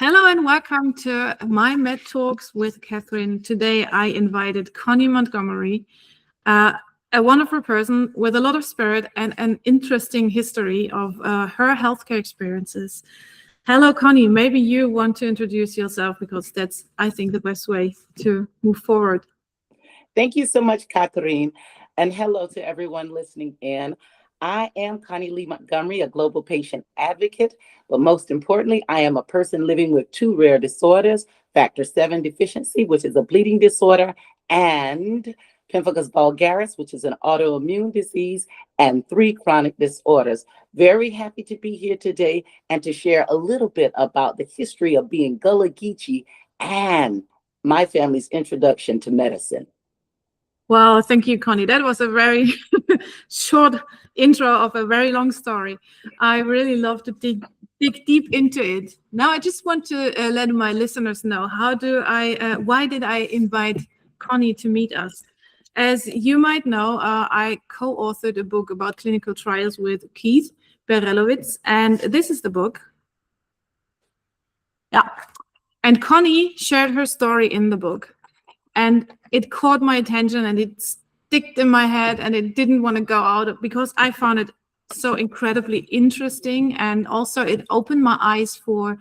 Hello and welcome to my Med Talks with Catherine. Today I invited Connie Montgomery, a wonderful person with a lot of spirit and an interesting history of her healthcare experiences. Hello, Connie. Maybe you want to introduce yourself because that's, I think, the best way to move forward. Thank you so much, Catherine. And hello to everyone listening in. I am Connie Lee Montgomery, a global patient advocate, but most importantly, I am a person living with two rare disorders, Factor VII deficiency, which is a bleeding disorder, and Pemphigus vulgaris, which is an autoimmune disease, and three chronic disorders. Very happy to be here today and to share a little bit about the history of being Gullah Geechee and my family's introduction to medicine. Well, thank you, Connie. That was a very short intro of a very long story. I really love to dig deep into it. Now, I just want to let my listeners know why did I invite Connie to meet us? As you might know, I co-authored a book about clinical trials with Keith Berelowitz, and this is the book. Yeah. And Connie shared her story in the book. And it caught my attention and it sticked in my head and it didn't want to go out because I found it so incredibly interesting. And also it opened my eyes for,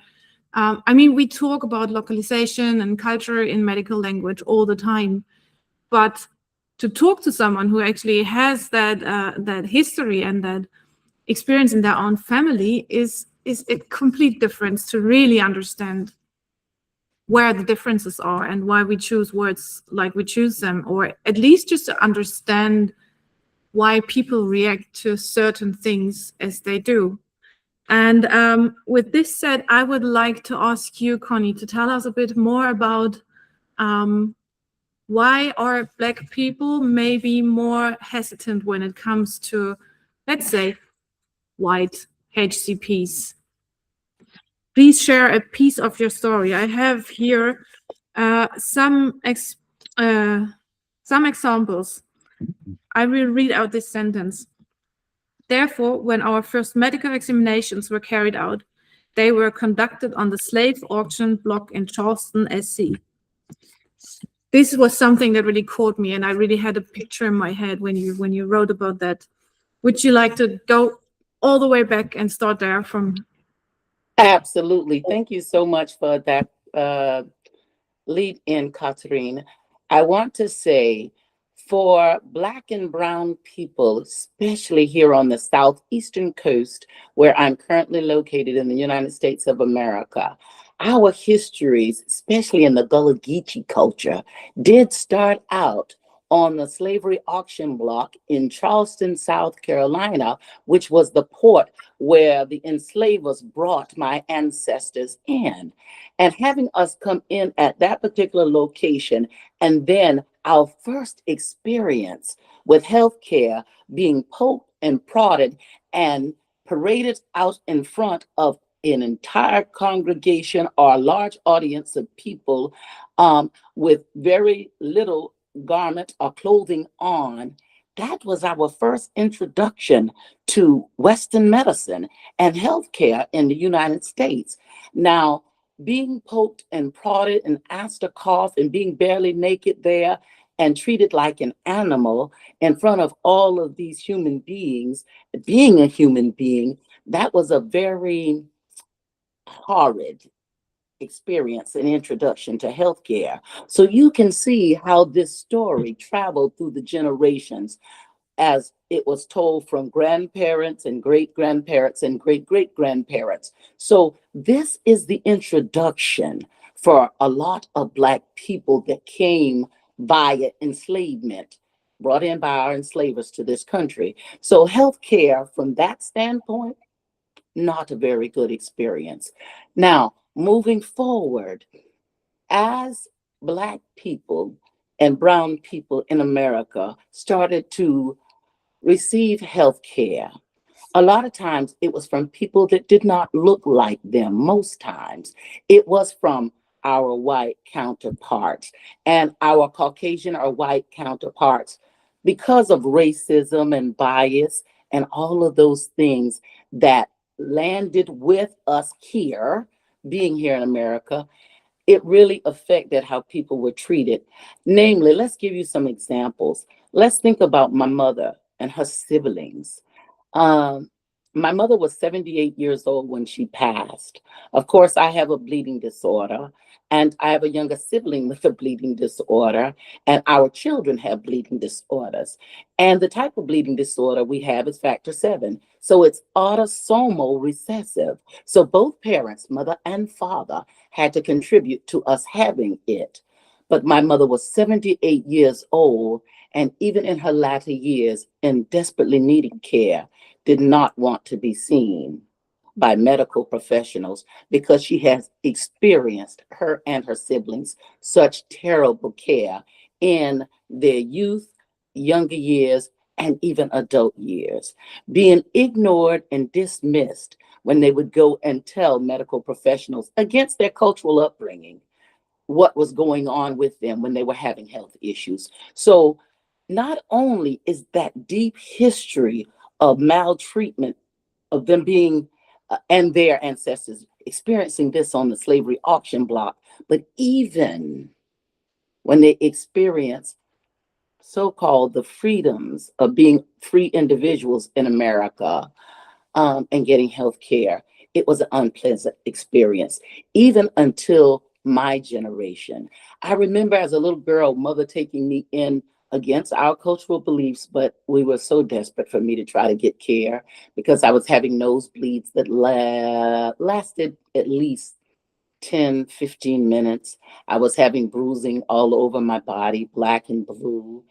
we talk about localization and culture in medical language all the time. But to talk to someone who actually has that history and that experience in their own family is a complete difference to really understand where the differences are and why we choose words like we choose them, or at least just to understand why people react to certain things as they do. And with this said, I would like to ask you, Connie, to tell us a bit more about why are Black people maybe more hesitant when it comes to, let's say, white HCPs. Please share a piece of your story. I have here some examples. I will read out this sentence. Therefore, when our first medical examinations were carried out, they were conducted on the slave auction block in Charleston, SC. This was something that really caught me, and I really had a picture in my head when you wrote about that. Would you like to go all the way back and start there from? Absolutely. Thank you so much for that lead in, Catherine. I want to say for Black and Brown people, especially here on the southeastern coast, where I'm currently located in the United States of America, our histories, especially in the Gullah Geechee culture, did start out on the slavery auction block in Charleston, South Carolina, which was the port where the enslavers brought my ancestors in. And having us come in at that particular location, and then our first experience with healthcare being poked and prodded and paraded out in front of an entire congregation or a large audience of people with very little garment or clothing on, that was our first introduction to Western medicine and healthcare in the United States. Now, being poked and prodded and asked to cough and being barely naked there and treated like an animal in front of all of these human beings, being a human being, that was a very horrid experience and introduction to healthcare. So you can see how this story traveled through the generations as it was told from grandparents and great-grandparents and great-great-grandparents. So this is the introduction for a lot of Black people that came via enslavement, brought in by our enslavers to this country. So healthcare from that standpoint, not a very good experience. Now, moving forward, as Black people and brown people in America started to receive health care, a lot of times it was from people that did not look like them. Most times it was from our white counterparts and our Caucasian or white counterparts because of racism and bias and all of those things that landed with us here being here in America, it really affected how people were treated. Namely, let's give you some examples. Let's think about my mother and her siblings. Um, my mother was 78 years old when she passed. Of course, I have a bleeding disorder, and I have a younger sibling with a bleeding disorder, and our children have bleeding disorders. And the type of bleeding disorder we have is factor VII. So it's autosomal recessive. So both parents, mother and father, had to contribute to us having it. But my mother was 78 years old, and even in her latter years, and desperately needing care, did not want to be seen by medical professionals because she has experienced, her and her siblings, such terrible care in their youth, younger years, and even adult years, being ignored and dismissed when they would go and tell medical professionals against their cultural upbringing what was going on with them when they were having health issues. So not only is that deep history of maltreatment, of them being and their ancestors experiencing this on the slavery auction block, but even when they experience so-called the freedoms of being free individuals in America, and getting health care, it was an unpleasant experience, even until my generation. I remember as a little girl, mother taking me in against our cultural beliefs, but we were so desperate for me to try to get care because I was having nosebleeds that lasted at least 10, 15 minutes. I was having bruising all over my body, black and blue.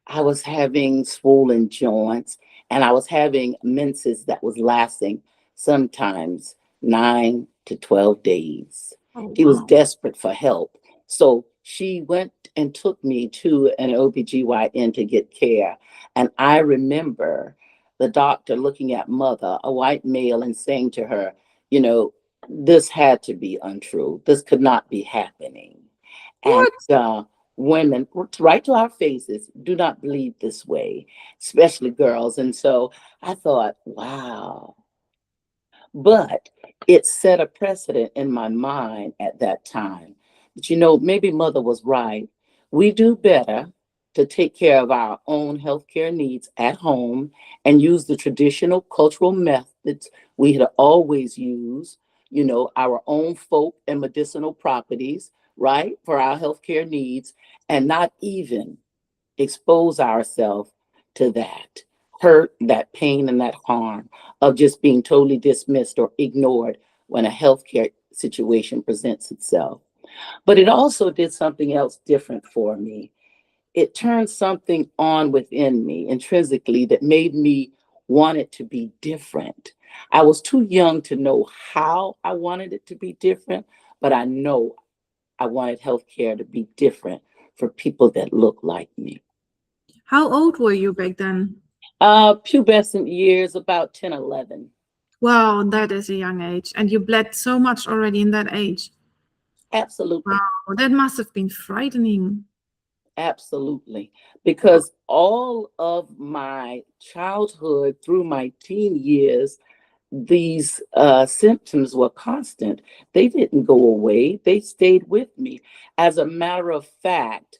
I was having swollen joints, and I was having menses that was lasting sometimes 9 to 12 days. Oh, She was wow. desperate for help. So she went and took me to an OBGYN to get care. And I remember the doctor looking at mother, a white male, and saying to her, you know, this had to be untrue. This could not be happening. And What? women, right to our faces, do not bleed this way, especially girls. And so I thought, wow. But it set a precedent in my mind at that time. But you know, maybe mother was right. We do better to take care of our own healthcare needs at home and use the traditional cultural methods we had always used, you know, our own folk and medicinal properties, right, for our healthcare needs, and not even expose ourselves to that hurt, that pain, and that harm of just being totally dismissed or ignored when a healthcare situation presents itself. But it also did something else different for me. It turned something on within me intrinsically that made me want it to be different. I was too young to know how I wanted it to be different, but I know I wanted healthcare to be different for people that look like me. How old were you back then? Pubescent years, about 10, 11. Wow, that is a young age. And you bled so much already in that age. Absolutely. Wow, that must have been frightening. Absolutely. Because all of my childhood through my teen years, these symptoms were constant. They didn't go away. They stayed with me. As a matter of fact,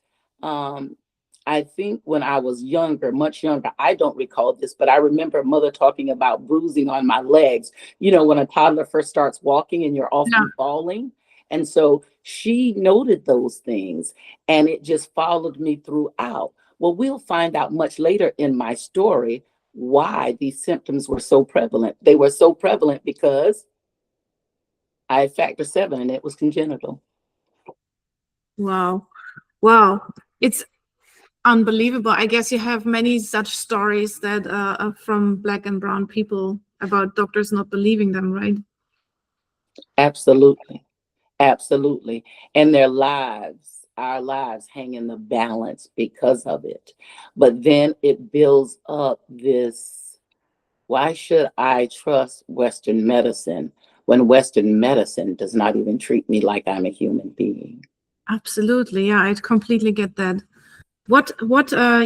I think when I was younger, much younger, I don't recall this, but I remember mother talking about bruising on my legs. You know, when a toddler first starts walking and you're Yeah. often falling. And so she noted those things, and it just followed me throughout. Well, we'll find out much later in my story why these symptoms were so prevalent. They were so prevalent because I had factor VII and it was congenital. Wow. Wow. It's unbelievable. I guess you have many such stories that are from Black and brown people about doctors not believing them, right? Absolutely. Absolutely. And their lives, our lives hang in the balance because of it. But then it builds up this, why should I trust Western medicine when Western medicine does not even treat me like I'm a human being? Absolutely. Yeah, I completely get that. What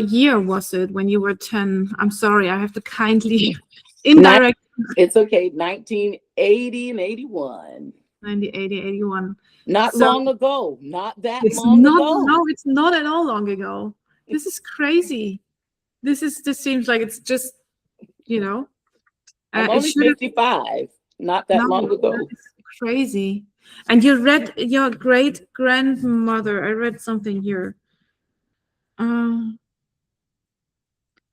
year was it when you were 10? I'm sorry, I have to kindly Not, indirect. it's okay, 1980 and 81. 90, 80, 81. Not So long ago. Not that it's long not, ago. no, it's not at all long ago. This is crazy. This seems like it's just, you know, I'm it only should have, 55. Not that no, long ago. that is crazy. And you read your great grandmother. I read something here.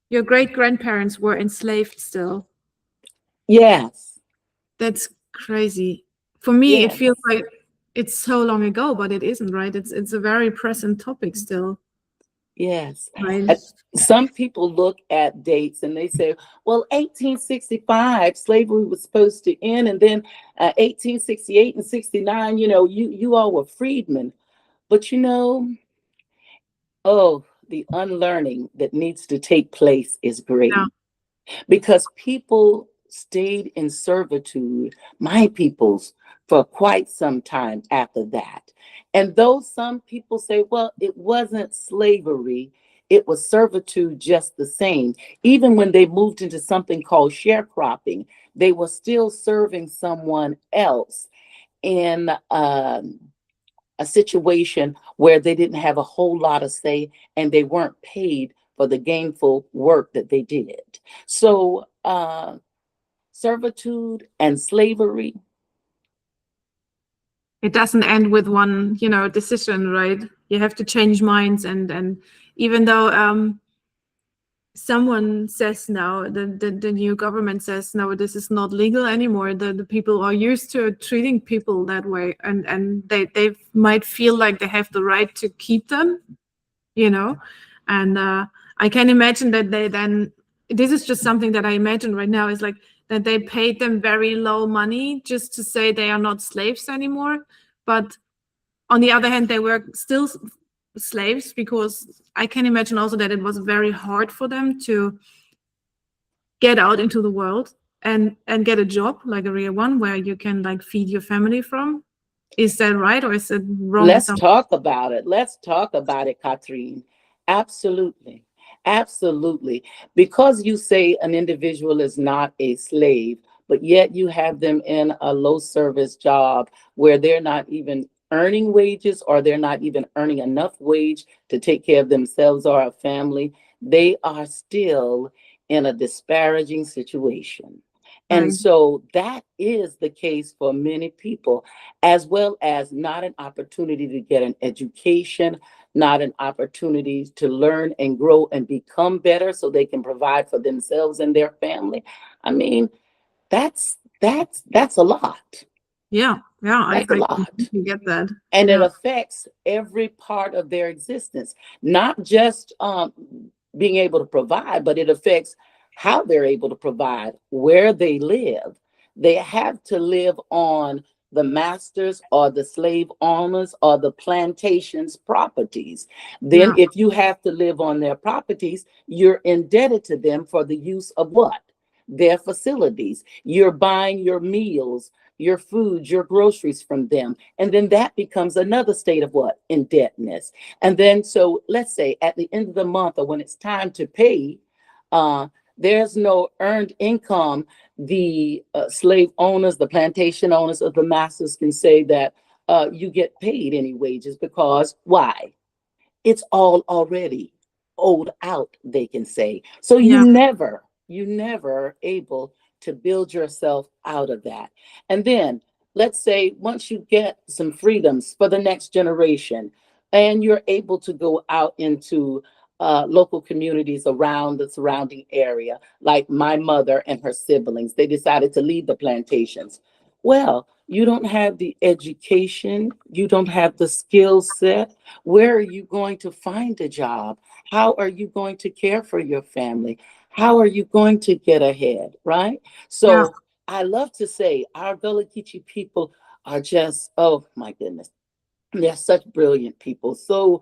Your great grandparents were enslaved still. Yes. That's crazy. For me, it Yes. feels like it's so long ago, but it isn't, right? It's a very present topic still, Yes. right? Some people look at dates and they say, well, 1865, slavery was supposed to end. And then 1868 and 69, you all were freedmen. But the unlearning that needs to take place is great. Yeah. Because people stayed in servitude, my peoples, for quite some time after that. And though some people say, well, it wasn't slavery, it was servitude just the same. Even when they moved into something called sharecropping, they were still serving someone else in a situation where they didn't have a whole lot of say and they weren't paid for the gainful work that they did. So servitude and slavery. It doesn't end with one, decision, right? You have to change minds, and even though someone says now, the new government says no, this is not legal anymore. The people are used to treating people that way, and they might feel like they have the right to keep them, and I can imagine that they then, this is just something that I imagine right now, is like that they paid them very low money just to say they are not slaves anymore. But on the other hand, they were still slaves, because I can imagine also that it was very hard for them to get out into the world and get a job, like a real one, where you can like feed your family from. Is that right, or is it wrong? Let's talk about it. Let's talk about it, Catherine. Absolutely. Absolutely. Because you say an individual is not a slave, but yet you have them in a low service job where they're not even earning wages, or they're not even earning enough wage to take care of themselves or a family. They are still in a disparaging situation. And Right. so that is the case for many people, as well as not an opportunity to get an education, not an opportunity to learn and grow and become better so they can provide for themselves and their family. I mean, that's a lot. Yeah, That's a I lot. completely get that. And it Yeah. affects every part of their existence, not just being able to provide, but it affects how they're able to provide, where they live. They have to live on the masters or the slave owners or the plantation's properties. Then, Yeah. if you have to live on their properties, you're indebted to them for the use of what? Their facilities. You're buying your meals, your food, your groceries from them. And then that becomes another state of what? Indebtedness. And then, so let's say at the end of the month, or when it's time to pay, there's no earned income. The slave owners, the plantation owners, or the masters can say that you get paid any wages, because why? It's all already owed out, they can say. So Yeah. you never able to build yourself out of that. And then let's say once you get some freedoms for the next generation, and you're able to go out into local communities around the surrounding area, like my mother and her siblings, they decided to leave the plantations. Well, you don't have the education, you don't have the skill set. Where are you going to find a job? How are you going to care for your family? How are you going to get ahead, right? Yeah. So I love to say our Gullah Geechee people are just, oh my goodness, they're such brilliant people, so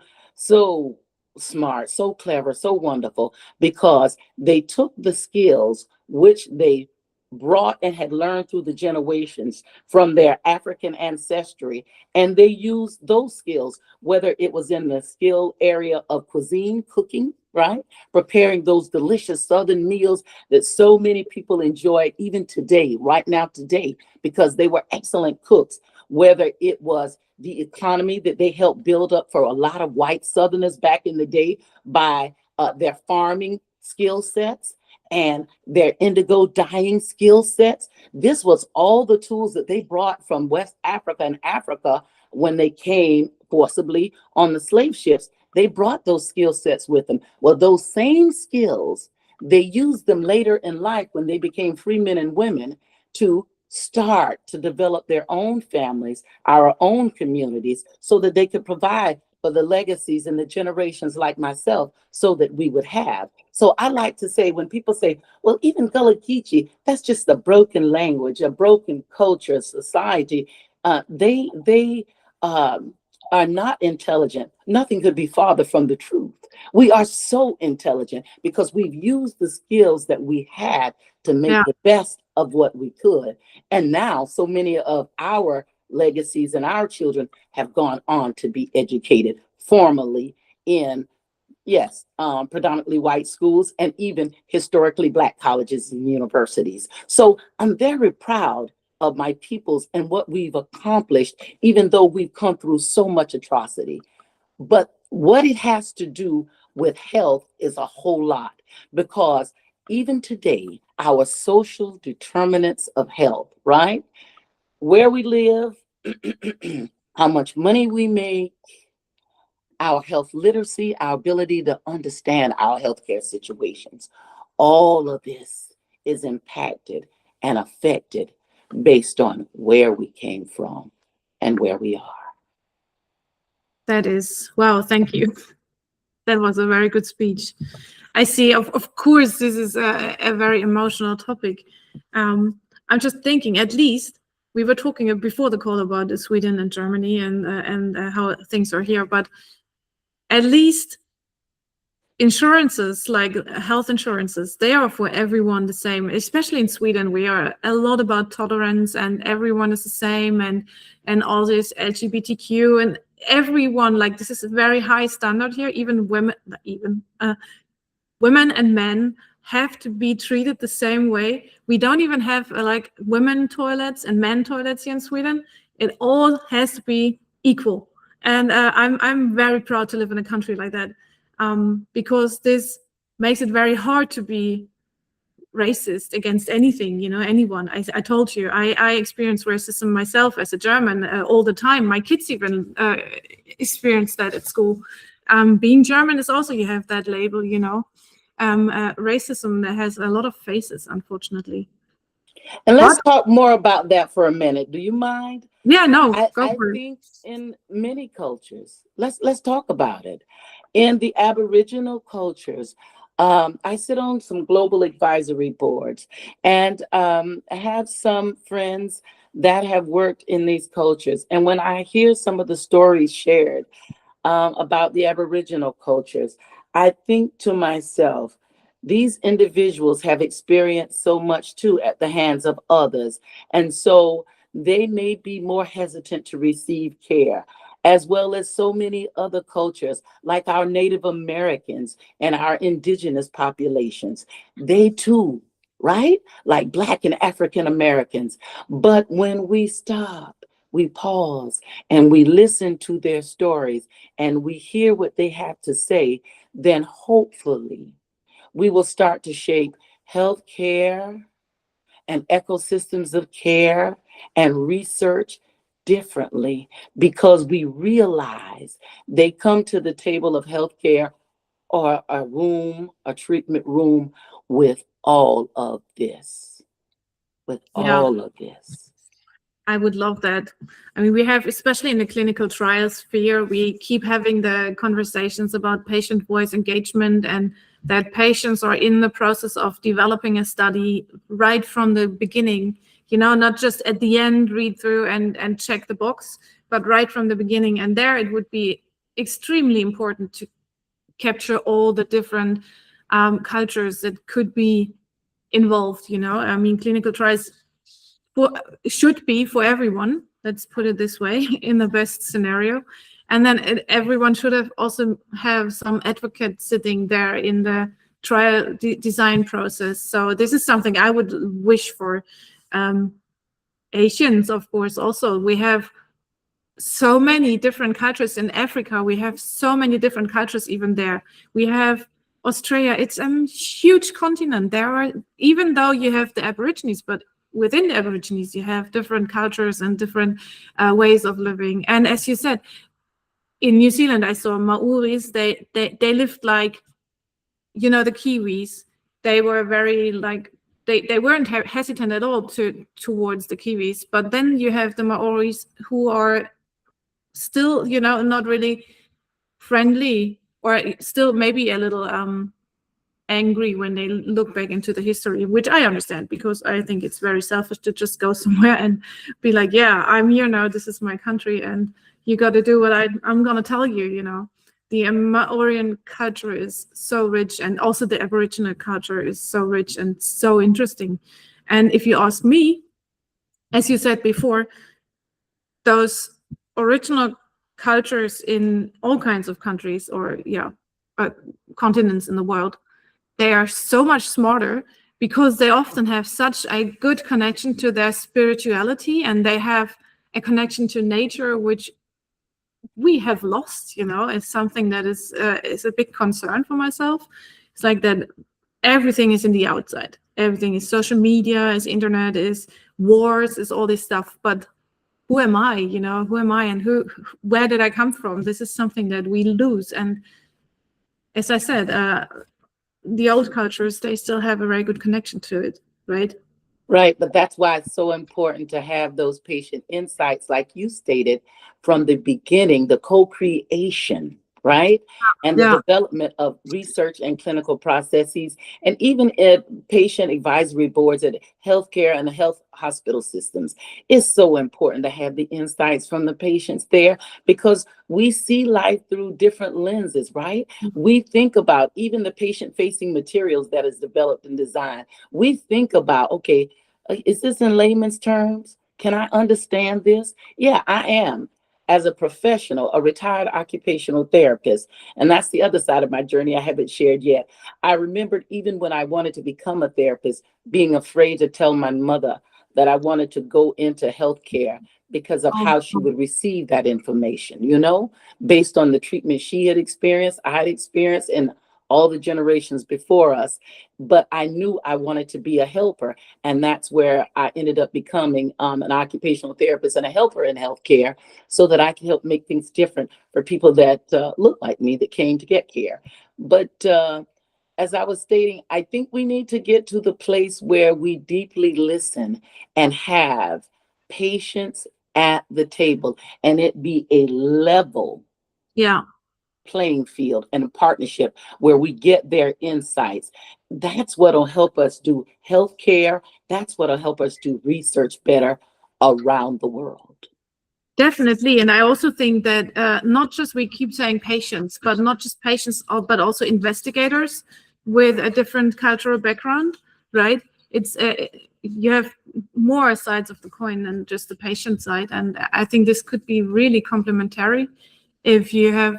smart, so clever, so wonderful, because they took the skills which they brought and had learned through the generations from their African ancestry, and they used those skills, whether it was in the skill area of cuisine, cooking, right? Preparing those delicious Southern meals that so many people enjoy even today, right now, today, because they were excellent cooks. whether it was the economy that they helped build up for a lot of white Southerners back in the day by their farming skill sets and their indigo dyeing skill sets. This was all the tools that they brought from West Africa and Africa when they came forcibly on the slave ships. They brought those skill sets with them. Well, those same skills, they used them later in life when they became free men and women to start to develop their own families, our own communities, so that they could provide for the legacies and the generations like myself so that we would have. So I like to say, when people say, well, even Gullah Geechee, that's just a broken language, a broken culture, society, they are not intelligent. Nothing could be farther from the truth. We are so intelligent because we've used the skills that we had to make the best of what we could. And now so many of our legacies and our children have gone on to be educated formally in, predominantly white schools and even historically Black colleges and universities. So I'm very proud of my peoples and what we've accomplished, even though we've come through so much atrocity. But what it has to do with health is a whole lot, because even today, our social determinants of health, right? Where we live, how much money we make, our health literacy, our ability to understand our healthcare situations, all of this is impacted and affected based on where we came from and where we are. That is, wow, thank you. That was a very good speech. I see, of course, this is a very emotional topic. I'm just thinking, at least, we were talking before the call about Sweden and Germany and how things are here, but at least insurances, like health insurances, they are for everyone the same. Especially in Sweden, we are a lot about tolerance and everyone is the same, and all this LGBTQ and everyone, like, this is a very high standard here. Even women and men have to be treated the same way. We don't even have like women toilets and men toilets here in Sweden. It all has to be equal. And I'm very proud to live in a country like that, because this makes it very hard to be racist against anything, anyone. I told you, I experience racism myself as a German all the time. My kids even experience that at school. Being German is also, you have that label, racism that has a lot of faces, unfortunately. And let's talk more about that for a minute. Do you mind? Yeah, no, I think in many cultures, let's talk about it. In the Aboriginal cultures, I sit on some global advisory boards, and I have some friends that have worked in these cultures. And when I hear some of the stories shared about the Aboriginal cultures, I think to myself, these individuals have experienced so much too at the hands of others. And so they may be more hesitant to receive care, as well as so many other cultures, like our Native Americans and our indigenous populations. They too, right? Like Black and African Americans. But when we stop, we pause and we listen to their stories and we hear what they have to say, then hopefully we will start to shape healthcare and ecosystems of care and research differently, because we realize they come to the table of healthcare or a treatment room with all of this, all of this. I would love that. I mean, we have, especially in the clinical trial sphere, we keep having the conversations about patient voice engagement, and that patients are in the process of developing a study right from the beginning, not just at the end, read through and check the box, but right from the beginning. And there it would be extremely important to capture all the different cultures that could be involved, I mean, clinical trials should be for everyone, let's put it this way, in the best scenario. And then everyone should also have some advocate sitting there in the trial design process. So this is something I would wish for. Asians, of course, also. We have so many different cultures in Africa. We have so many different cultures even there. We have Australia. It's a huge continent. There are, even though you have the Aborigines, but within the Aborigines, you have different cultures and different ways of living. And as you said, in New Zealand, I saw Maoris. They lived like, you know, the Kiwis. They were very like, they weren't hesitant at all towards the Kiwis. But then you have the Maoris who are still, you know, not really friendly, or still maybe a little angry when they look back into the history, which I understand, because I think it's very selfish to just go somewhere and be like, yeah, I'm here now, this is my country, and you got to do what I'm going to tell you, you know. The Maorian culture is so rich, and also the Aboriginal culture is so rich and so interesting. And if you ask me, as you said before, those original cultures in all kinds of countries, or continents in the world, they are so much smarter because they often have such a good connection to their spirituality, and they have a connection to nature, which we have lost. You know, it's something that is a big concern for myself. It's like that everything is in the outside. Everything is social media, is internet, is wars, is all this stuff. But who am I? You know, who am I, and where did I come from? This is something that we lose. And as I said, the old cultures, they still have a very good connection to it, right? Right, but that's why it's so important to have those patient insights, like you stated from the beginning, the co-creation, right? And the development of research and clinical processes, and even at patient advisory boards at healthcare and the health hospital systems. It's so important to have the insights from the patients there, because we see life through different lenses, right? We think about even the patient-facing materials that is developed and designed. We think about, okay, is this in layman's terms? Can I understand this? Yeah, I am. As a professional, a retired occupational therapist, and that's the other side of my journey I haven't shared yet. I remembered even when I wanted to become a therapist, being afraid to tell my mother that I wanted to go into healthcare because of how she would receive that information, you know, based on the treatment she had experienced, I had experienced, and all the generations before us. But I knew I wanted to be a helper. And that's where I ended up becoming an occupational therapist and a helper in healthcare, so that I can help make things different for people that look like me, that came to get care. But as I was stating, I think we need to get to the place where we deeply listen and have patience at the table, and it be a level playing field and a partnership where we get their insights. That's what'll help us do healthcare. That's what'll help us do research better around the world. Definitely. And I also think that not just, we keep saying patients, but not just patients, but also investigators with a different cultural background, right? It's you have more sides of the coin than just the patient side. And I think this could be really complementary if you have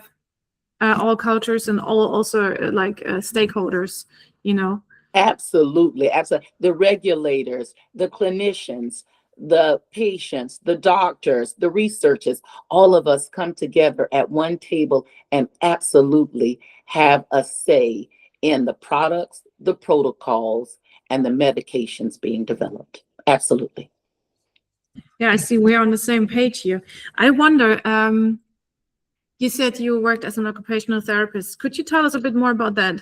all cultures and all also like stakeholders, you know. Absolutely, absolutely. The regulators, the clinicians, the patients, the doctors, the researchers, all of us come together at one table and absolutely have a say in the products, the protocols, and the medications being developed. Absolutely. Yeah, I see we're on the same page here. I wonder, you said you worked as an occupational therapist. Could you tell us a bit more about that?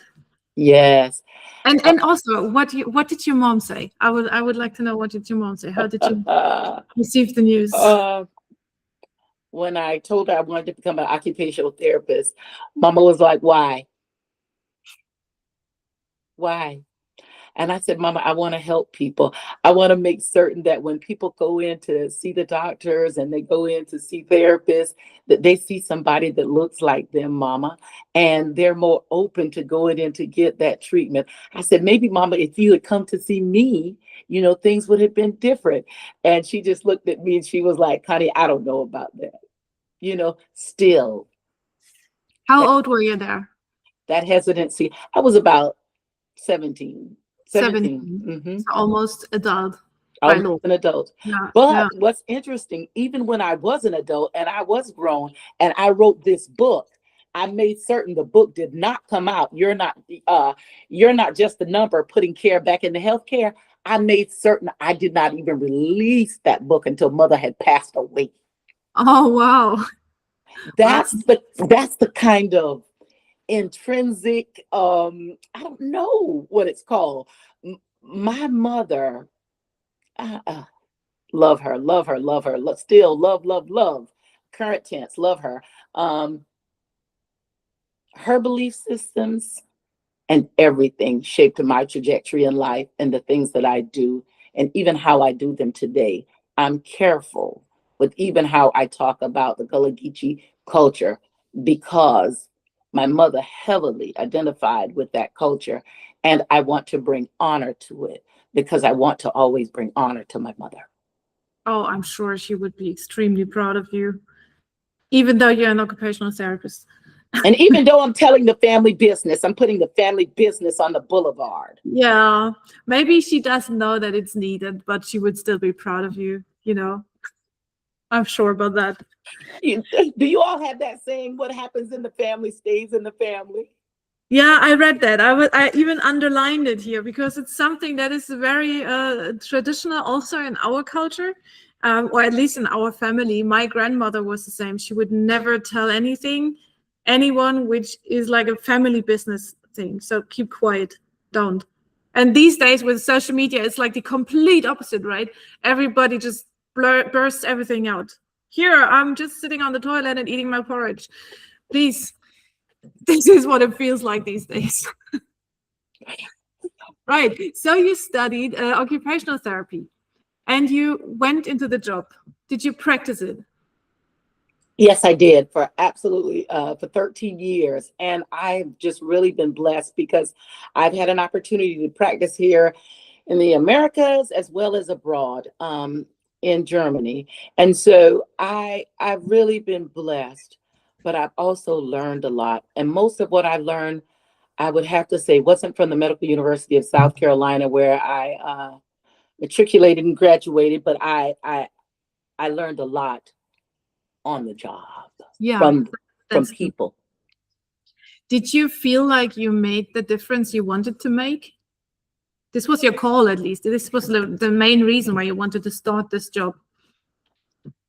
Yes. And also, what did your mom say? I would like to know, what did your mom say? How did you receive the news? When I told her I wanted to become an occupational therapist, Mama was like, "Why? Why?" And I said, "Mama, I want to help people. I want to make certain that when people go in to see the doctors and they go in to see therapists, that they see somebody that looks like them, Mama, and they're more open to going in to get that treatment." I said, "Maybe, Mama, if you had come to see me, you know, things would have been different." And she just looked at me and she was like, "Connie, I don't know about that." You know, still. How old were you there? That hesitancy. I was about 17. 17. So almost adult. by almost law. an adult. Yeah, But yeah. what's interesting, even when I was an adult and I was grown and I wrote this book, I made certain the book did not come out. You're not just a number putting care back into healthcare. I made certain I did not even release that book until mother had passed away. Oh, wow. That's Wow. the kind of intrinsic, I don't know what it's called. My mother, love her, love her, love her, still love, love, love, current tense, love her. um Her belief systems and everything shaped my trajectory in life and the things that I do, and even how I do them today. I'm careful with even how I talk about the Gullah Geechee culture because my mother heavily identified with that culture, and I want to bring honor to it because I want to always bring honor to my mother. Oh, I'm sure she would be extremely proud of you, even though you're an occupational therapist. And even though I'm telling the family business, I'm putting the family business on the boulevard. Yeah, maybe she doesn't know that it's needed, but she would still be proud of you, you know. I'm sure about that. Do you all have that saying, what happens in the family stays in the family? Yeah, I read that. I even underlined it here because it's something that is very traditional also in our culture, or at least in our family. My grandmother was the same. She would never tell anyone, which is like a family business thing. So keep quiet, don't. And these days with social media, it's like the complete opposite, right? Everybody just bursts everything out. Here, I'm just sitting on the toilet and eating my porridge. Please, this is what it feels like these days. Right. So you studied occupational therapy and you went into the job. Did you practice it? Yes, I did for absolutely for 13 years. And I've just really been blessed because I've had an opportunity to practice here in the Americas as well as abroad, in Germany. And so I've really been blessed, but I've also learned a lot. And most of what I learned, I would have to say, wasn't from the Medical University of South Carolina, where I matriculated and graduated, but I learned a lot on the job Yeah, from that's good. people. Did you feel like you made the difference you wanted to make? This was your call, at least. This was the main reason why you wanted to start this job.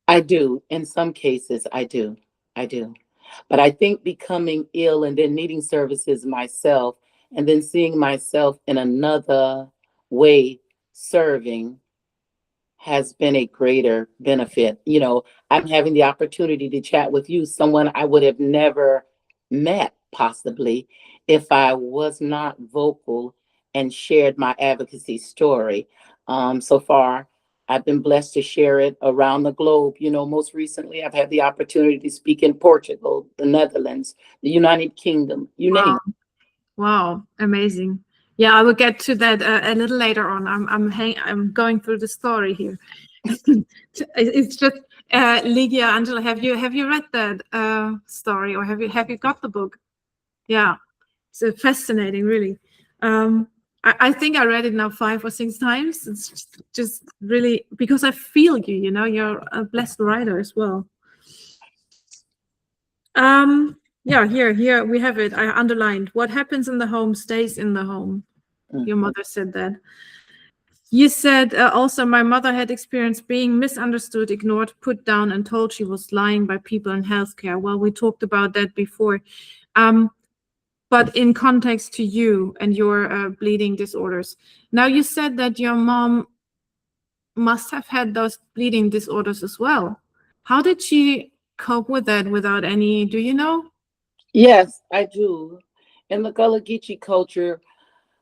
I do. In some cases, I do. I do. But I think becoming ill and then needing services myself and then seeing myself in another way serving has been a greater benefit. You know, I'm having the opportunity to chat with you, someone I would have never met possibly if I was not vocal and shared my advocacy story. So far, I've been blessed to share it around the globe. You know, most recently, I've had the opportunity to speak in Portugal, the Netherlands, the United Kingdom, you name Wow. it. Wow, amazing. Yeah, I will get to that a little later on. I'm going through the story here. It's just Ligia, Angela, have you read that story, or have you got the book? Yeah, it's fascinating, really. I think I read it now 5 or 6 times. It's just really because I feel you. You know, you're a blessed writer as well. Yeah, here we have it. I underlined. What happens in the home stays in the home. Your mother said that. You said also, my mother had experienced being misunderstood, ignored, put down, and told she was lying by people in healthcare. Well, we talked about that before. But in context to you and your bleeding disorders. Now, you said that your mom must have had those bleeding disorders as well. How did she cope with that without any, do you know? Yes, I do. In the Gullah Geechee culture,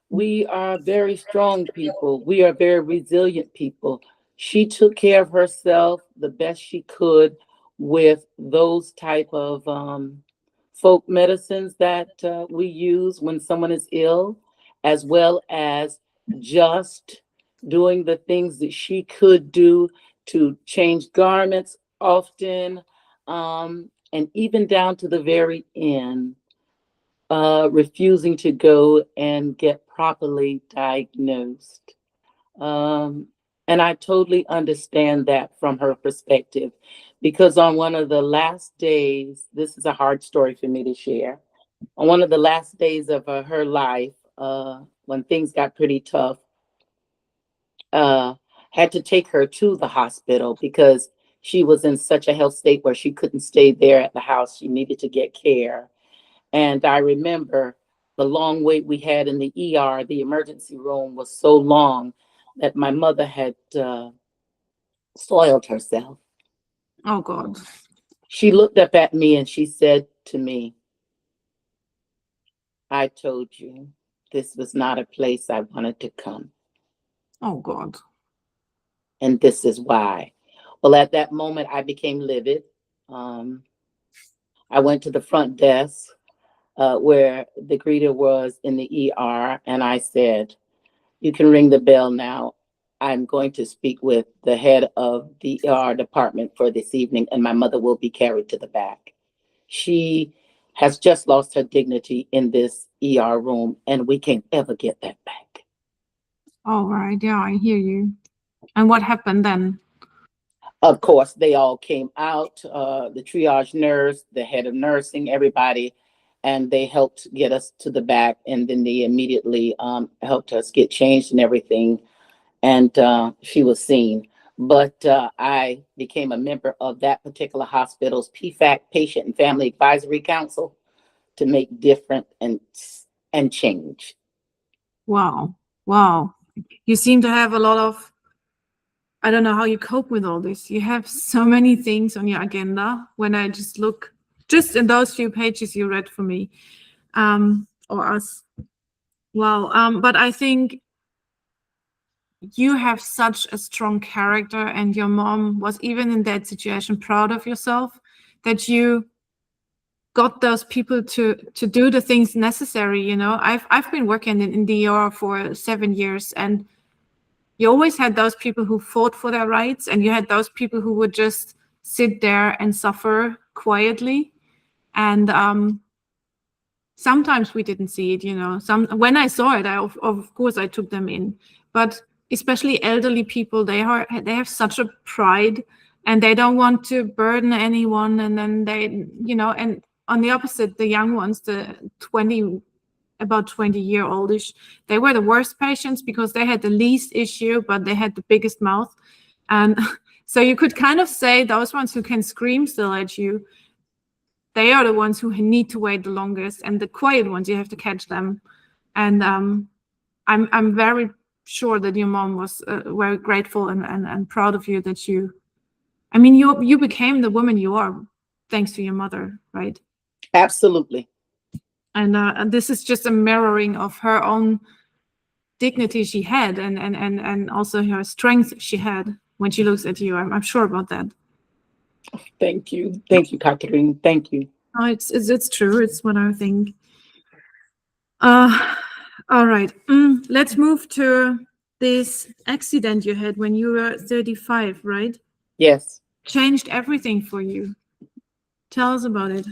we are very strong people. We are very resilient people. She took care of herself the best she could with those type of folk medicines that we use when someone is ill, as well as just doing the things that she could do to change garments often, and even down to the very end, refusing to go and get properly diagnosed. Um, And I totally understand that from her perspective, because on one of the last days, this is a hard story for me to share. On one of the last days of her life, when things got pretty tough, uh, had to take her to the hospital because she was in such a health state where she couldn't stay there at the house. She needed to get care. And I remember the long wait we had in the ER. The emergency room was so long that my mother had soiled herself. Oh God. She looked up at me and she said to me, I told you this was not a place I wanted to come. Oh God. And this is why. Well, at that moment, I became livid. I went to the front desk where the greeter was in the ER, and I said, you can ring the bell now. I'm going to speak with the head of the ER department for this evening, and my mother will be carried to the back. She has just lost her dignity in this ER room, and we can't ever get that back. All right. Yeah, I hear you. And what happened then? Of course, they all came out, the triage nurse, the head of nursing, everybody, and they helped get us to the back. And then they immediately helped us get changed and everything. And she was seen. But I became a member of that particular hospital's PFAC, Patient and Family Advisory Council, to make different and change. Wow. Wow. You seem to have a lot of, I don't know how you cope with all this. You have so many things on your agenda when I just look, just in those few pages you read for me, or us. Wow. But I think you have such a strong character, and your mom was, even in that situation, proud of yourself that you got those people to do the things necessary. You know, I've been working in the ER for 7 years, and you always had those people who fought for their rights, and you had those people who would just sit there and suffer quietly. And sometimes we didn't see it, you know. When I saw it, of course I took them in. But especially elderly people, they have such a pride, and they don't want to burden anyone. And then they, you know, and on the opposite, the young ones, the about 20-year-oldish, they were the worst patients because they had the least issue, but they had the biggest mouth. And so you could kind of say those ones who can scream still at you, they are the ones who need to wait the longest, and the quiet ones, you have to catch them. And I'm very sure that your mom was very grateful and proud of you that you became the woman you are thanks to your mother, right? Absolutely. And this is just a mirroring of her own dignity she had, and also her strength she had when she looks at you. I'm sure about that. Thank you, Catherine. Thank you. Oh, it's true. It's what I think. All right. Let's move to this accident you had when you were 35, right? Yes. Changed everything for you. Tell us about it.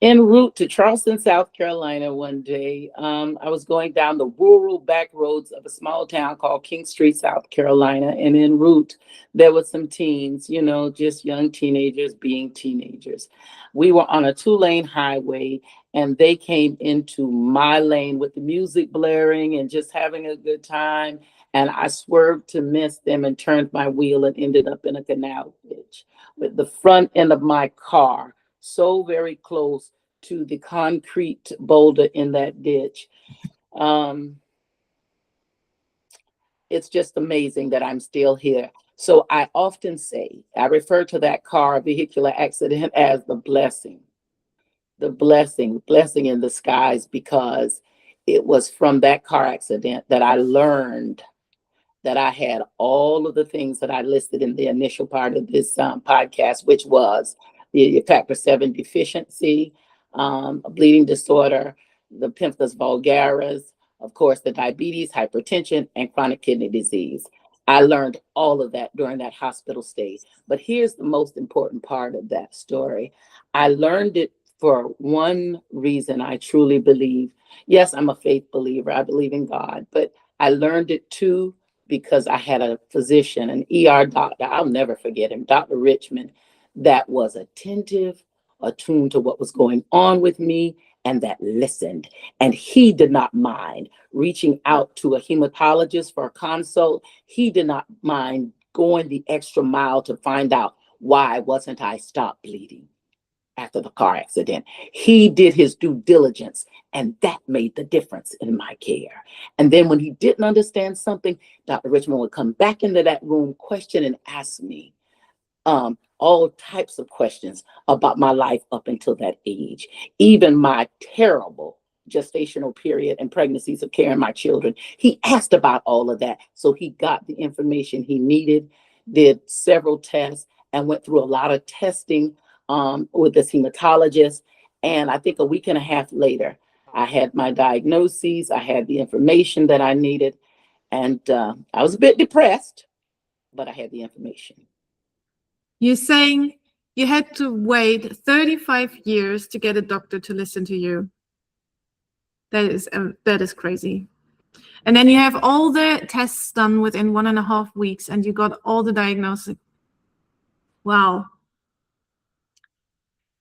En route to Charleston, South Carolina one day, I was going down the rural back roads of a small town called King Street, South Carolina. And en route, there were some teens, you know, just young teenagers being teenagers. We were on a 2-lane highway, and they came into my lane with the music blaring and just having a good time. And I swerved to miss them and turned my wheel and ended up in a canal ditch with the front end of my car so very close to the concrete boulder in that ditch. It's just amazing that I'm still here. So I often say, I refer to that car vehicular accident as the blessing in disguise, because it was from that car accident that I learned that I had all of the things that I listed in the initial part of this podcast, which was the Factor VII deficiency, a bleeding disorder, the Pemphigus vulgaris, of course, the diabetes, hypertension, and chronic kidney disease. I learned all of that during that hospital stay. But here's the most important part of that story. I learned it for one reason. I truly believe. Yes, I'm a faith believer. I believe in God, but I learned it too because I had a physician, an ER doctor, I'll never forget him, Dr. Richmond, that was attentive, attuned to what was going on with me, and that listened. And he did not mind reaching out to a hematologist for a consult. He did not mind going the extra mile to find out why wasn't I stopped bleeding after the car accident. He did his due diligence, and that made the difference in my care. And then when he didn't understand something, Dr. Richmond would come back into that room, question and ask me all types of questions about my life up until that age, even my terrible gestational period and pregnancies of carrying my children. He asked about all of that. So he got the information he needed, did several tests, and went through a lot of testing with this hematologist. And I think a week and a half later, I had my diagnoses, I had the information that I needed, and I was a bit depressed, but I had the information. You're saying you had to wait 35 years to get a doctor to listen to you. That is crazy. And then you have all the tests done within 1.5 weeks, and you got all the diagnosis. Wow.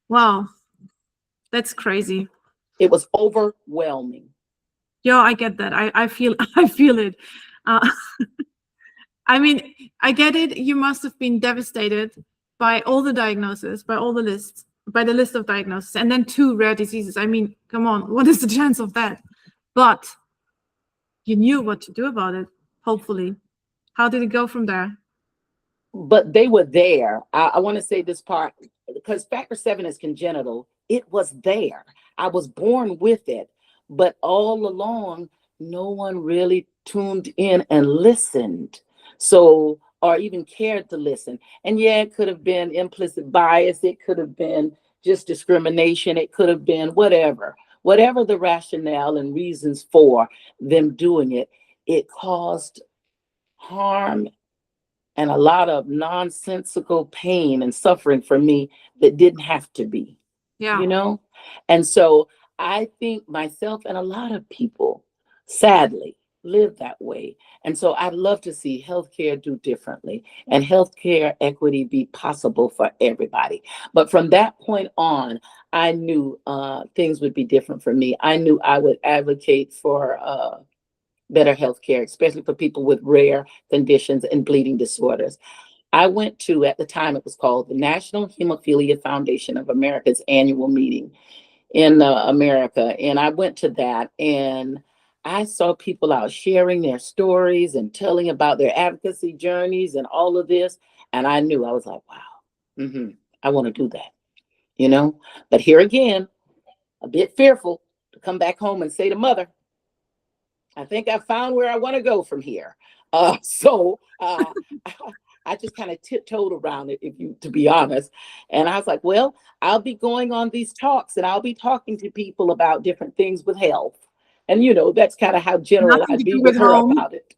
Wow. That's crazy. It was overwhelming. Yeah, I get that. I feel it. I mean, I get it. You must have been devastated by all the diagnoses, by all the lists, by the list of diagnoses, and then 2 rare diseases. I mean, come on, what is the chance of that? But you knew what to do about it, hopefully. How did it go from there? But they were there. I want to say this part, because Factor VII is congenital. It was there. I was born with it. But all along, no one really tuned in and listened. So, or even cared to listen. And yeah, it could have been implicit bias. It could have been just discrimination. It could have been whatever the rationale and reasons for them doing it. It caused harm and a lot of nonsensical pain and suffering for me that didn't have to be, Yeah. you know? And so I think myself and a lot of people, sadly, live that way. And so I'd love to see healthcare do differently and healthcare equity be possible for everybody. But from that point on, I knew things would be different for me. I knew I would advocate for better healthcare, especially for people with rare conditions and bleeding disorders. I went to, at the time it was called the National Hemophilia Foundation of America's annual meeting in America. And I went to that, and I saw people out sharing their stories and telling about their advocacy journeys and all of this. And I knew, I was like, wow, I want to do that, you know? But here again, a bit fearful to come back home and say to mother, I think I found where I want to go from here. So I just kind of tiptoed around it, to be honest. And I was like, well, I'll be going on these talks and I'll be talking to people about different things with health. And, you know, that's kind of how general I'd be with her about it.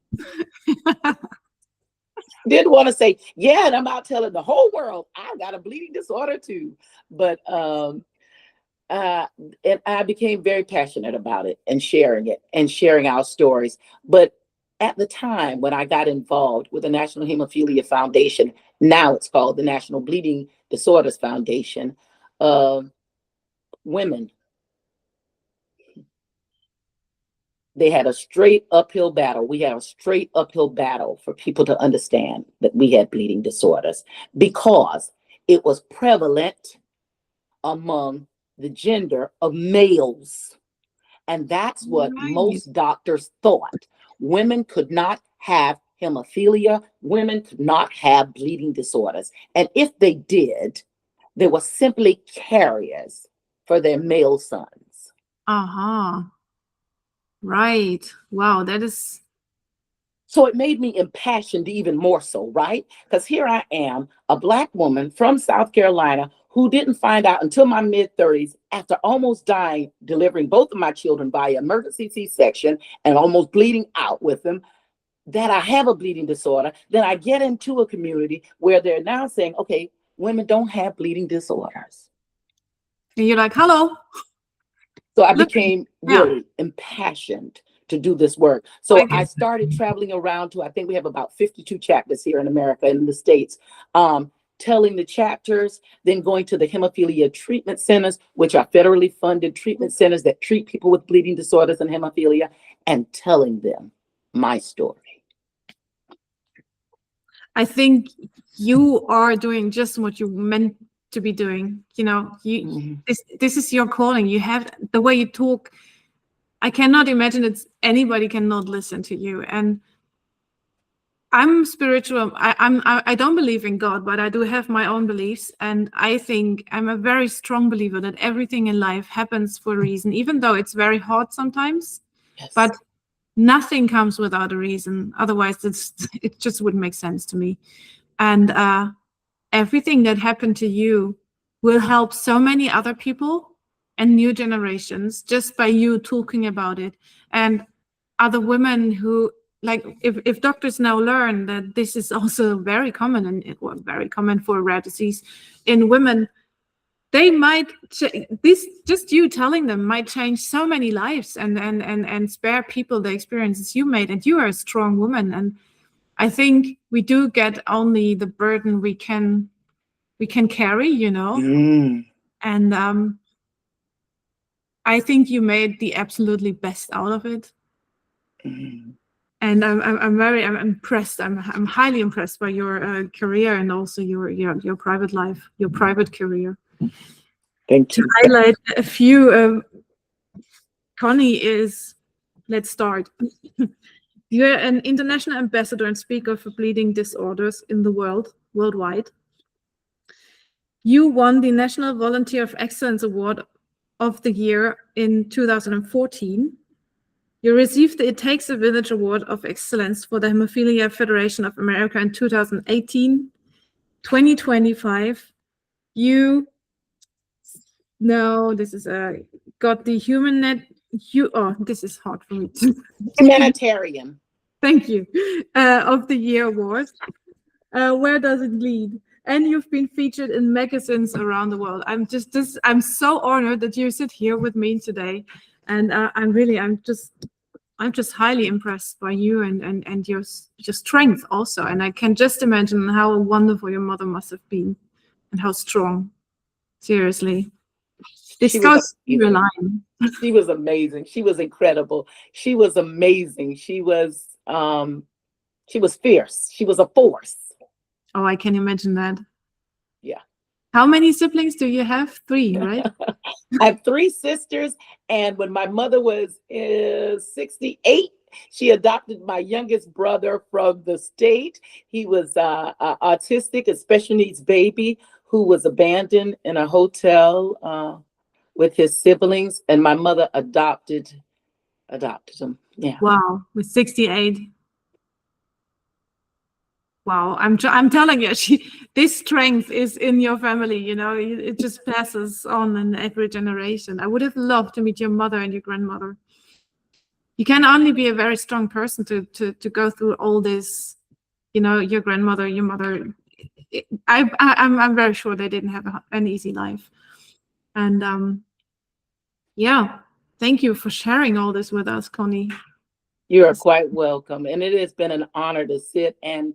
Didn't want to say, yeah, and I'm out telling the whole world I got a bleeding disorder too. But and I became very passionate about it and sharing our stories. But at the time when I got involved with the National Hemophilia Foundation, now it's called the National Bleeding Disorders Foundation, women, they had a straight uphill battle. We had a straight uphill battle for people to understand that we had bleeding disorders because it was prevalent among the gender of males. And that's what most doctors thought. Women could not have hemophilia. Women could not have bleeding disorders. And if they did, they were simply carriers for their male sons. Uh-huh. Right. Wow, that is... So it made me impassioned even more so, right? Because here I am, a Black woman from South Carolina who didn't find out until my mid-30s, after almost dying, delivering both of my children by emergency C-section and almost bleeding out with them, that I have a bleeding disorder. Then I get into a community where they're now saying, okay, women don't have bleeding disorders. And you're like, hello. So I became really impassioned to do this work. So I I get started traveling around to, I think we have about 52 chapters here in America and in the States, telling the chapters, then going to the hemophilia treatment centers, which are federally funded treatment centers that treat people with bleeding disorders and hemophilia, and telling them my story. I think you are doing just what you meant to be doing. You know, this is your calling. You have the way you talk. I cannot imagine anybody cannot listen to you. And I'm spiritual. I don't believe in God, but I do have my own beliefs. And I think I'm a very strong believer that everything in life happens for a reason, even though it's very hard sometimes. Yes. But nothing comes without a reason. Otherwise, it just wouldn't make sense to me. And everything that happened to you will help so many other people and new generations just by you talking about it. And other women who, like, if doctors now learn that this is also very common, and it was very common for a rare disease in women, they might this, just you telling them might change so many lives and spare people the experiences you made. And you are a strong woman, and I think we do get only the burden we can carry, you know. And I think you made the absolutely best out of it. And I'm impressed. I'm highly impressed by your career, and also your private life, your private career. Thank you. To highlight a few, Connie is, let's start. You're an international ambassador and speaker for bleeding disorders in the worldwide. You won the National Volunteer of Excellence Award of the Year in 2014. You received the It Takes a Village Award of Excellence for the Hemophilia Federation of America in 2018. 2025, you this is got the this is hard for me. Humanitarian. Thank you. Of the Year award. Where does it lead? And you've been featured in magazines around the world. I'm so honored that you sit here with me today, and I'm just highly impressed by you and your strength also. And I can just imagine how wonderful your mother must have been, and how strong. Seriously, this goes through your line. She was amazing. She was incredible. She was amazing. She was fierce. She was a force. Oh, I can imagine that. Yeah. How many siblings do you have? 3, right? I have 3 sisters, and when my mother was 68, she adopted my youngest brother from the state. He was autistic, a special needs baby who was abandoned in a hotel with his siblings, and my mother adopted him. Yeah. Wow, with 68. Wow, I'm telling you, this strength is in your family, you know. It just passes on in every generation. I would have loved to meet your mother and your grandmother. You can only be a very strong person to go through all this, you know. Your grandmother, your mother. I'm very sure they didn't have an easy life. And yeah, thank you for sharing all this with us, Connie. You are quite welcome, and it has been an honor to sit and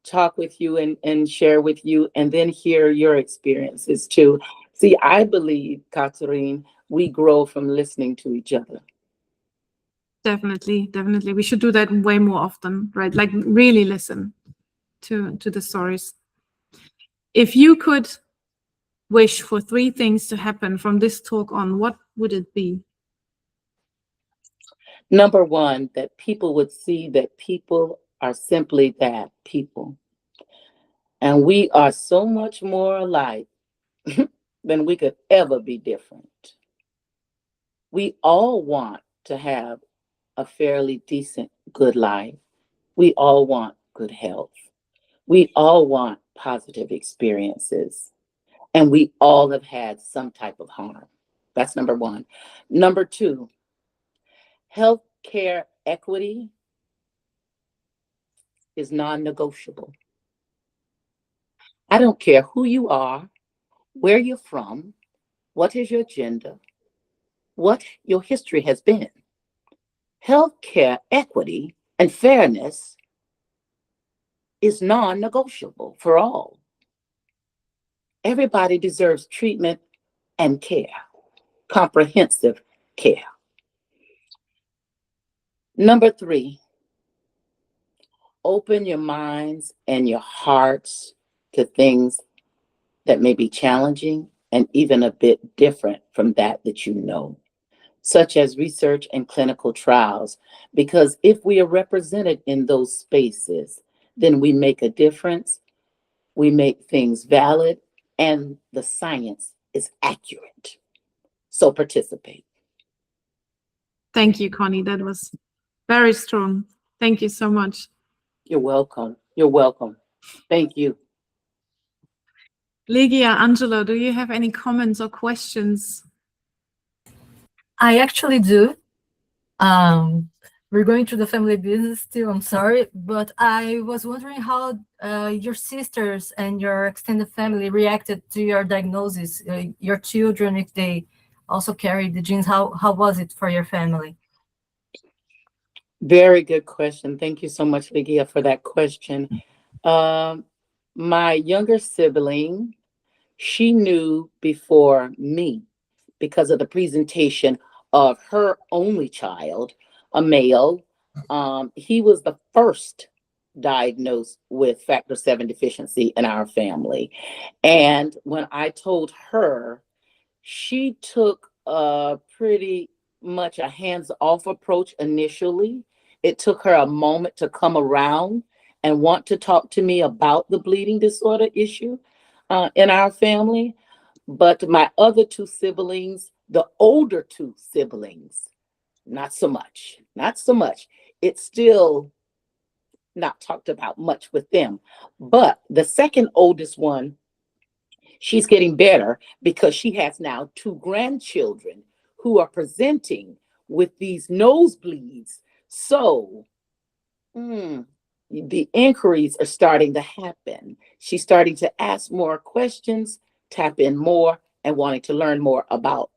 talk with you and share with you, and then hear your experiences too. See, I believe, Catherine, we grow from listening to each other. Definitely. We should do that way more often, right? Like, really listen to the stories. If you could wish for 3 things to happen from this talk on, what would it be? Number 1, that people would see that people are simply that, people. And we are so much more alike than we could ever be different. We all want to have a fairly decent, good life. We all want good health. We all want positive experiences. And we all have had some type of harm. That's number 1. Number 2, healthcare equity is non-negotiable. I don't care who you are, where you're from, what is your gender, what your history has been. Healthcare equity and fairness is non-negotiable for all. Everybody deserves treatment and care, comprehensive care. Number 3, open your minds and your hearts to things that may be challenging and even a bit different from that you know, such as research and clinical trials. Because if we are represented in those spaces, then we make a difference, we make things valid, and the science is accurate. So participate. Thank you, Connie. That was very strong. Thank you so much. You're welcome. You're welcome. Thank you. Ligia, Angelo, do you have any comments or questions? I actually do. We're going through the family business still, I'm sorry, but I was wondering how your sisters and your extended family reacted to your diagnosis, your children, if they also carried the genes. How was it for your family? Very good question. Thank you so much, Ligia, for that question. My younger sibling, she knew before me because of the presentation of her only child, a male. He was the first diagnosed with Factor VII deficiency in our family. And when I told her, she took pretty much a hands-off approach initially. It took her a moment to come around and want to talk to me about the bleeding disorder issue in our family. But my other 2 siblings, the older 2 siblings, not so much, not so much. It's still not talked about much with them. But the second oldest one, she's getting better because she has now 2 grandchildren who are presenting with these nosebleeds. So the inquiries are starting to happen. She's starting to ask more questions, tap in more, and wanting to learn more about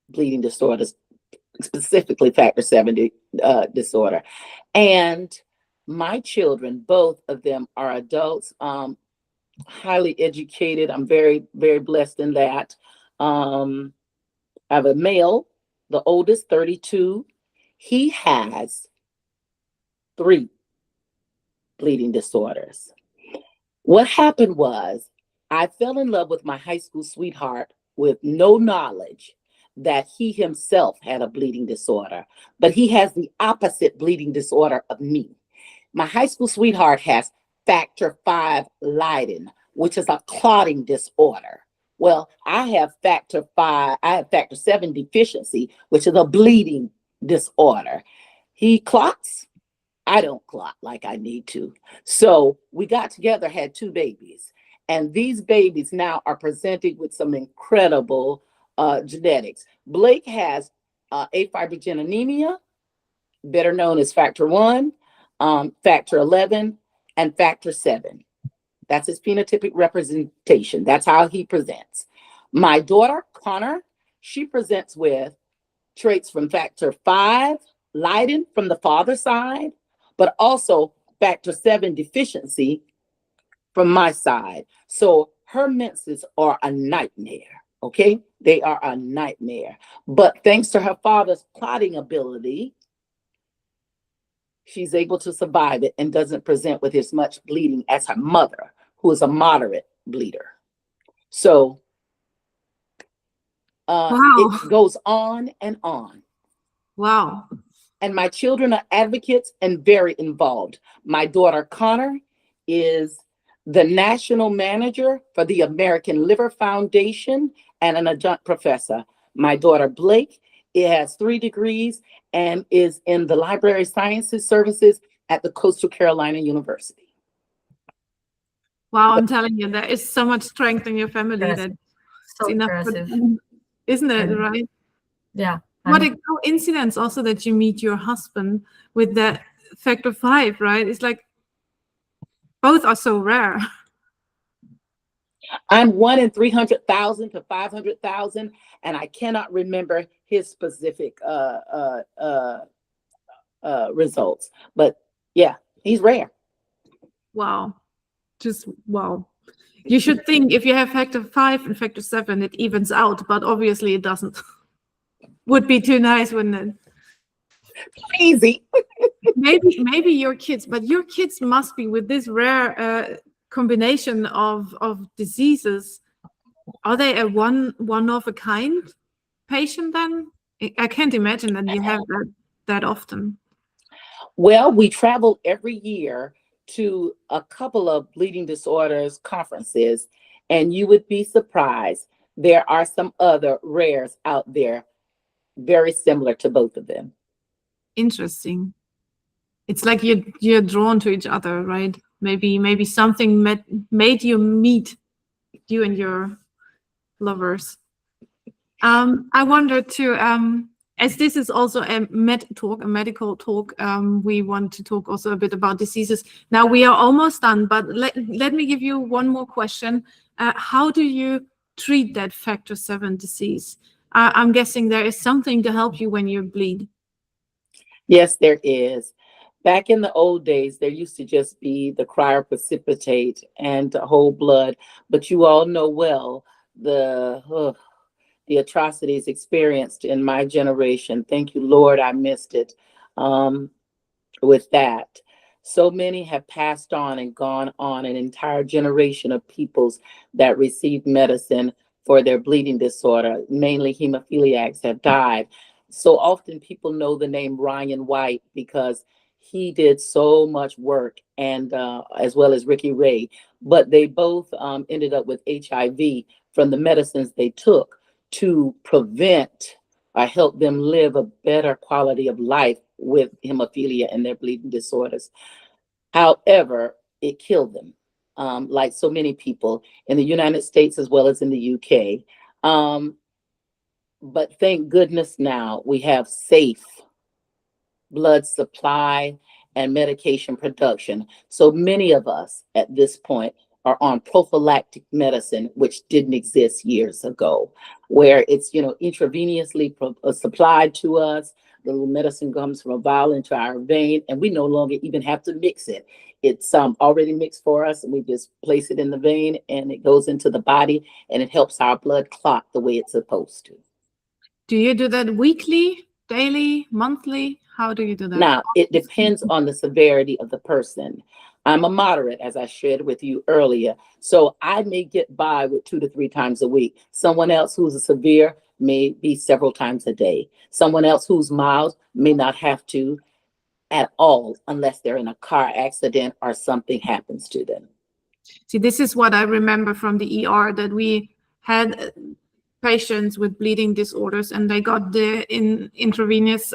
bleeding disorders, specifically Factor VII disorder. And my children, both of them are adults, highly educated. I'm very, very blessed in that. I have a male, the oldest, 32. He has 3 bleeding disorders. What happened was I fell in love with my high school sweetheart with no knowledge that he himself had a bleeding disorder, but he has the opposite bleeding disorder of me. My high school sweetheart has Factor V Leiden, which is a clotting disorder. Well, I have Factor VII deficiency, which is a bleeding disorder. He clots. I don't clot like I need to. So we got together, had 2 babies. And these babies now are presenting with some incredible genetics. Blake has afibrinogenemia, better known as Factor I, Factor XI, and Factor VII. That's his phenotypic representation. That's how he presents. My daughter, Connor, she presents with traits from Factor V Leiden from the father side, but also Factor VII deficiency from my side. So her menses are a nightmare, okay? They are a nightmare. But thanks to her father's clotting ability, she's able to survive it and doesn't present with as much bleeding as her mother, who is a moderate bleeder. So it goes on and on. Wow. And my children are advocates and very involved. My daughter, Connor, is the national manager for the American Liver Foundation and an adjunct professor. My daughter, Blake, has 3 degrees and is in the library sciences services at the Coastal Carolina University. Wow, I'm telling you, there is so much strength in your family that so enough, impressive. isn't it, right? Yeah. What a coincidence also that you meet your husband with that Factor V, right? It's like both are so rare. I'm 1 in 300,000 to 500,000, and I cannot remember his specific results. But yeah, he's rare. Wow. Just wow. You should think if you have factor 5 and factor 7, it evens out, but obviously it doesn't. Would be too nice, wouldn't it? Easy. Maybe your kids, but your kids must be with this rare combination of diseases. Are they a one of a kind patient then? I can't imagine that you have that often. Well, we travel every year to a couple of bleeding disorders conferences, and you would be surprised. There are some other rares out there very similar to both of them. Interesting. It's like you're drawn to each other, right? Maybe something made you meet, you and your lovers. I wonder too, as this is also a MedTalk, a medical talk, we want to talk also a bit about diseases. Now we are almost done, but let me give you one more question. How do you treat that factor 7 disease? I'm guessing there is something to help you when you bleed. Yes, there is. Back in the old days, there used to just be the cryoprecipitate and whole blood, but you all know well the atrocities experienced in my generation. Thank you, Lord, I missed it with that. So many have passed on and gone on, an entire generation of peoples that received medicine for their bleeding disorder, mainly hemophiliacs, have died. So often people know the name Ryan White because he did so much work, and as well as Ricky Ray, but they both ended up with HIV from the medicines they took to prevent or help them live a better quality of life with hemophilia and their bleeding disorders. However, it killed them, like so many people in the United States as well as in the UK. But thank goodness now we have safe blood supply and medication production. So many of us at this point are on prophylactic medicine, which didn't exist years ago, where it's, intravenously supplied to us. The little medicine comes from a vial into our vein, and we no longer even have to mix it. It's already mixed for us, and we just place it in the vein, and it goes into the body, and it helps our blood clot the way it's supposed to. Do you do that weekly, daily, monthly? How do you do that? Now, it depends on the severity of the person. I'm a moderate, as I shared with you earlier. So I may get by with 2 to 3 times a week. Someone else who's a severe may be several times a day. Someone else who's mild may not have to at all unless they're in a car accident or something happens to them. See, this is what I remember from the ER, that we had patients with bleeding disorders, and they got the intravenous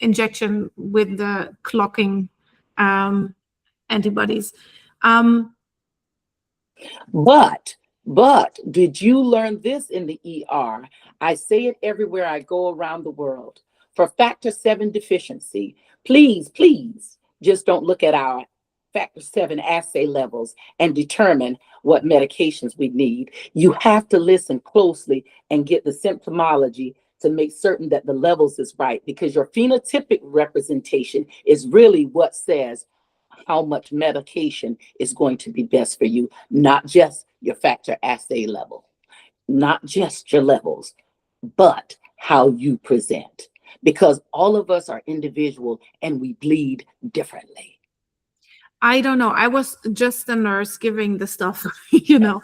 injection with the clotting antibodies. But did you learn this in the ER? I say it everywhere I go around the world. For factor 7 deficiency, please just don't look at our factor 7 assay levels and determine what medications we need. You have to listen closely and get the symptomology to make certain that the levels is right, because your phenotypic representation is really what says how much medication is going to be best for you, not just your factor assay level, not just your levels, but how you present, because all of us are individual and we bleed differently. I don't know. I was just a nurse giving the stuff, the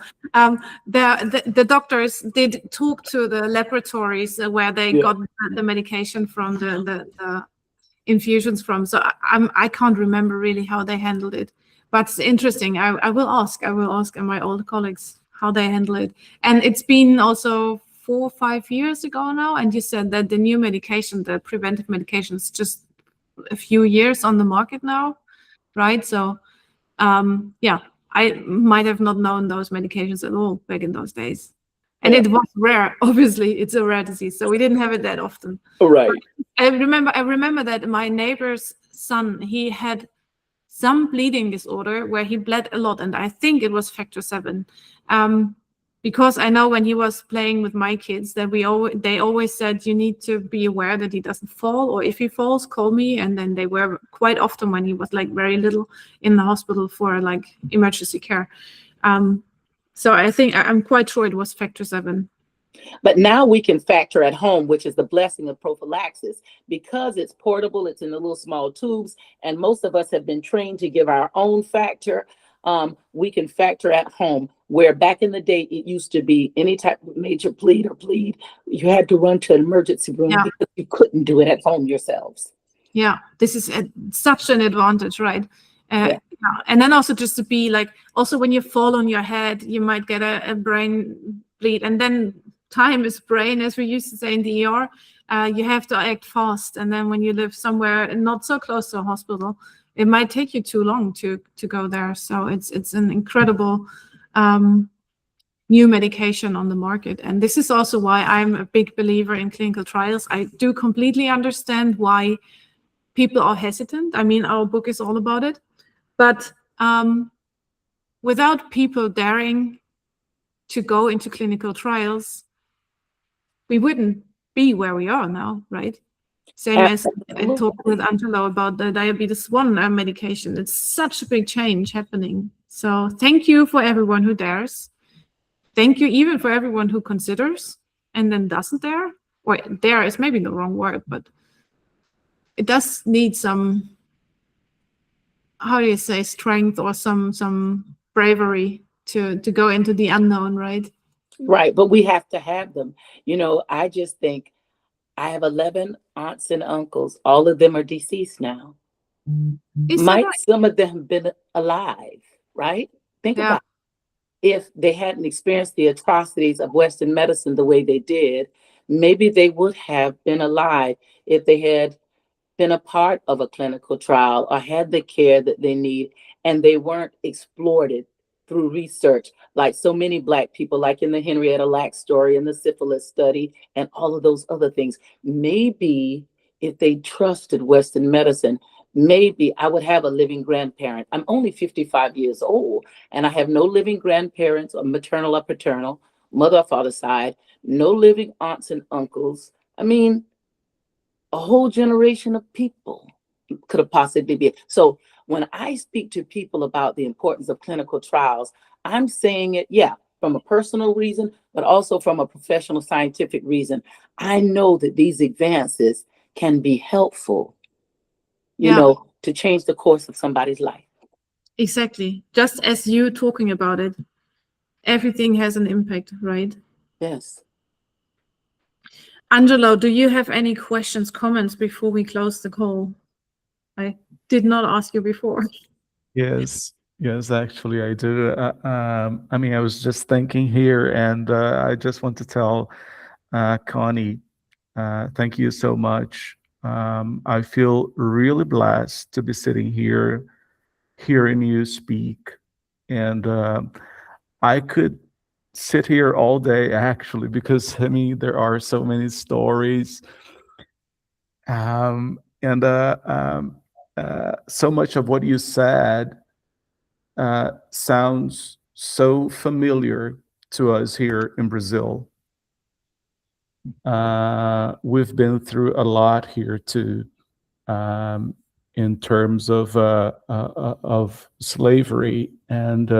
doctors did talk to the laboratories where they got the medication from, the infusions from. So I can't remember really how they handled it, but it's interesting. I will ask my old colleagues how they handle it. And it's been also 4 or 5 years ago now. And you said that the new medication, the preventive medication, is just a few years on the market now. Right. So, I might have not known those medications at all back in those days. And it was rare. Obviously, it's a rare disease, so we didn't have it that often. Right. I remember that my neighbor's son, he had some bleeding disorder where he bled a lot, and I think it was factor 7. because I know when he was playing with my kids that they always said you need to be aware that he doesn't fall, or if he falls, call me. And then they were quite often when he was like very little in the hospital for like emergency care. So I think I'm quite sure it was Factor VII. But now we can factor at home, which is the blessing of prophylaxis, because it's portable, it's in the little small tubes, and most of us have been trained to give our own factor. We can factor at home, where back in the day, it used to be any type of major bleed, you had to run to an emergency room because you couldn't do it at home yourselves. Yeah, this is such an advantage, right? Yeah. And then also just to be like, also when you fall on your head, you might get a brain bleed, and then time is brain, as we used to say in the ER. You have to act fast, and then when you live somewhere not so close to a hospital, it might take you too long to go there. So it's an incredible new medication on the market. And this is also why I'm a big believer in clinical trials. I do completely understand why people are hesitant. I mean, our book is all about it. But without people daring to go into clinical trials, we wouldn't be where we are now, right? Same as I talked with Angelo about the diabetes 1 medication. It's such a big change happening. So thank you for everyone who dares. Thank you even for everyone who considers and then doesn't dare. Or dare is maybe the wrong word, but it does need some, how do you say, strength or some bravery to go into the unknown, right? Right, but we have to have them. You know, I just think I have 11 aunts and uncles. All of them are deceased now. Might some of them have been alive, right? Think about it. If they hadn't experienced the atrocities of Western medicine the way they did, maybe they would have been alive if they had been a part of a clinical trial or had the care that they need, and they weren't exploited through research like so many Black people, like in the Henrietta Lacks story and the syphilis study and all of those other things. Maybe if they trusted Western medicine, maybe I would have a living grandparent. I'm only 55 years old, and I have no living grandparents or maternal or paternal, mother or father side, no living aunts and uncles. I mean, a whole generation of people could have possibly been. So when I speak to people about the importance of clinical trials, I'm saying it, from a personal reason, but also from a professional scientific reason. I know that these advances can be helpful, you know, to change the course of somebody's life. Exactly. Just as you talking about it, everything has an impact, right? Yes. Angelo, do you have any questions, comments before we close the call? I did not ask you before. Yes, actually I do. I mean, I was just thinking here, and I just want to tell Connie, thank you so much. I feel really blessed to be sitting here, hearing you speak, and I could sit here all day actually, because I mean there are so many stories, and so much of what you said sounds so familiar to us here in Brazil. We've been through a lot here too, in terms of slavery and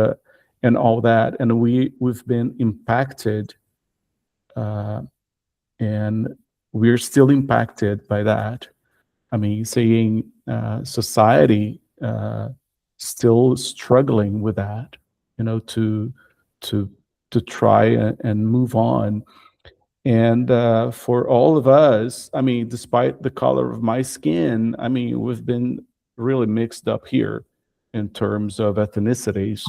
all that, and we've been impacted, and we're still impacted by that. I mean, seeing society still struggling with that, you know, to try and move on. And for all of us, I mean, despite the color of my skin, I mean, we've been really mixed up here in terms of ethnicities.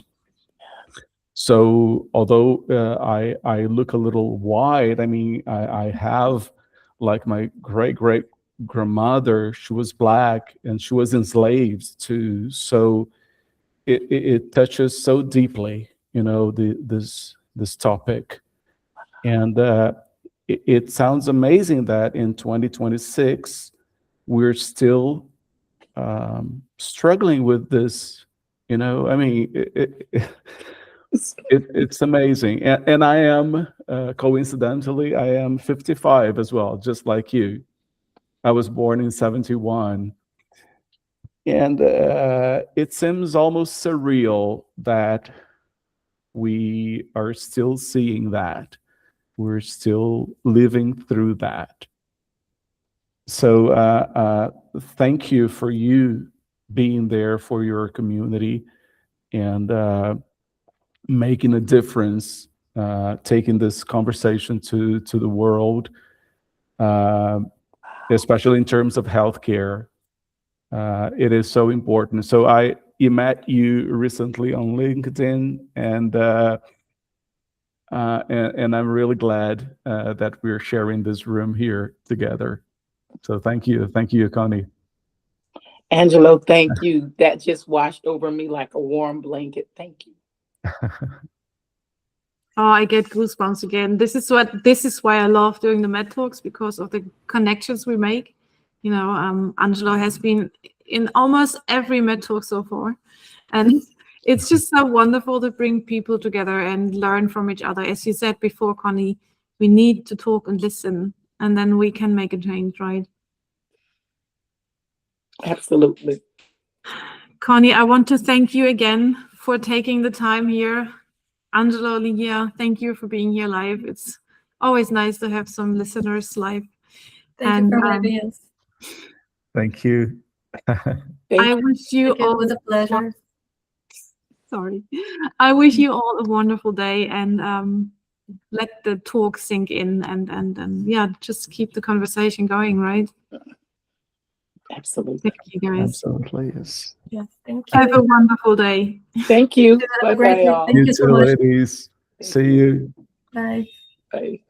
So although I look a little white, I mean, I have, like, my great grandmother, she was Black and she was enslaved too. So it touches so deeply, you know, this topic. And it sounds amazing that in 2026 we're still struggling with this, you know. I mean, It's amazing. And I am, coincidentally, I am 55 as well, just like you. I was born in 71. And it seems almost surreal that we are still seeing that. We're still living through that. So thank you for you being there for your community and making a difference, taking this conversation to the world, especially in terms of healthcare. It is so important. So I met you recently on LinkedIn, and I'm really glad that we're sharing this room here together. So thank you, Connie. Angelo, thank you. That just washed over me like a warm blanket. Thank you. Oh, I get goosebumps again. This is why I love doing the MedTalks, because of the connections we make. You know, Angelo has been in almost every MedTalk so far, and it's just so wonderful to bring people together and learn from each other. As you said before, Connie, we need to talk and listen, and then we can make a change, right? Absolutely. Connie, I want to thank you again for taking the time here. Angelo, Ligia, thank you for being here live. It's always nice to have some listeners live. Thank you for having us. Thank you. I wish you all. It was a pleasure. Sorry. I wish you all a wonderful day, and let the talk sink in, and yeah, just keep the conversation going, right? Absolutely. Thank you, guys. Absolutely, yes. Yes, thank you. Have a wonderful day. Thank you. Have a great Bye-bye, day. all. Thank you so much. Ladies. Thank See you. Bye. Bye.